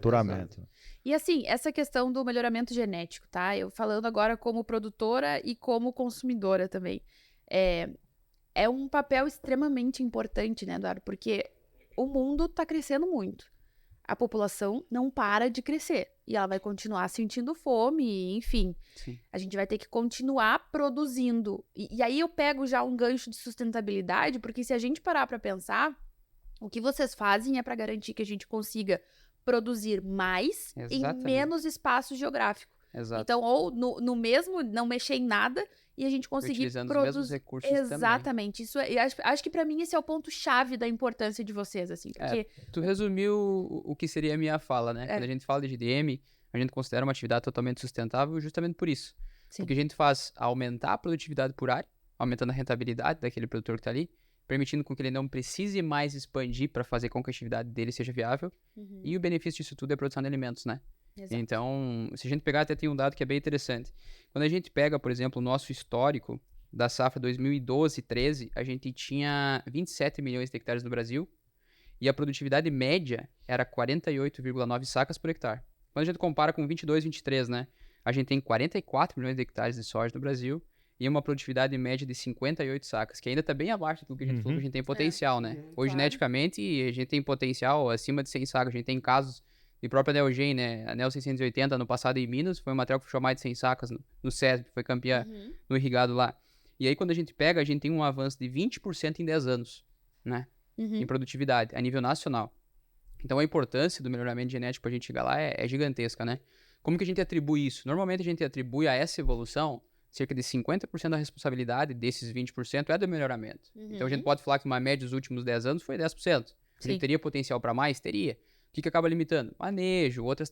faturamento. Exato. E assim, essa questão do melhoramento genético, tá? Eu falando agora como produtora e como consumidora também. É um papel extremamente importante, né, Eduardo? Porque o mundo tá crescendo muito. A população não para de crescer. E ela vai continuar sentindo fome, enfim. Sim. A gente vai ter que continuar produzindo. E aí eu pego já um gancho de sustentabilidade, porque se a gente parar para pensar, o que vocês fazem é para garantir que a gente consiga produzir mais em Exatamente. menos espaço geográfico. Exato. Então, ou no mesmo, não mexer em nada e a gente conseguir Utilizando os mesmos produzir. recursos também. Exatamente. Isso é, acho que para mim esse é o ponto-chave da importância de vocês, assim. Porque Tu resumiu o que seria a minha fala, né? É. Quando a gente fala de GDM, a gente considera uma atividade totalmente sustentável justamente por isso. Sim. O que a gente faz é aumentar a produtividade por área, aumentando a rentabilidade daquele produtor que está ali, permitindo com que ele não precise mais expandir para fazer com que a atividade dele seja viável. E o benefício disso tudo é a produção de alimentos, né? Exato. Então, se a gente pegar, até tem um dado que é bem interessante. Quando a gente pega, por exemplo, o nosso histórico da safra 2012-13, a gente tinha 27 milhões de hectares no Brasil e a produtividade média era 48,9 sacas por hectare. Quando a gente compara com 22-23, né? A gente tem 44 milhões de hectares de soja no Brasil e uma produtividade média de 58 sacas, que ainda está bem abaixo do que a gente falou que a gente tem potencial, né? Hoje, claro. geneticamente, a gente tem potencial acima de 100 sacas. A gente tem casos de própria Neogen, né? A Neo 680, no passado em Minas, foi uma material que fechou mais de 100 sacas no CESB, foi campeã no irrigado lá. E aí, quando a gente pega, a gente tem um avanço de 20% em 10 anos, né? Em produtividade, a nível nacional. Então, a importância do melhoramento genético para a gente chegar lá é gigantesca, né? Como que a gente atribui isso? Normalmente, a gente atribui a essa evolução cerca de 50% da responsabilidade desses 20% é do melhoramento. Então, a gente pode falar que uma média dos últimos 10 anos foi 10%. A gente teria potencial para mais? Teria. O que acaba limitando? Manejo, outras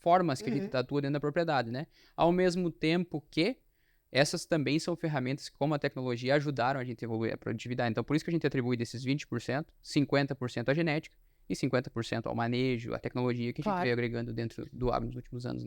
formas que a gente atua dentro da propriedade, né? Ao mesmo tempo que essas também são ferramentas que, como a tecnologia, ajudaram a gente a evoluir a produtividade. Então, por isso que a gente atribui desses 20%, 50% à genética e 50% ao manejo, à tecnologia que a gente Claro. veio agregando dentro do agro nos últimos anos, né?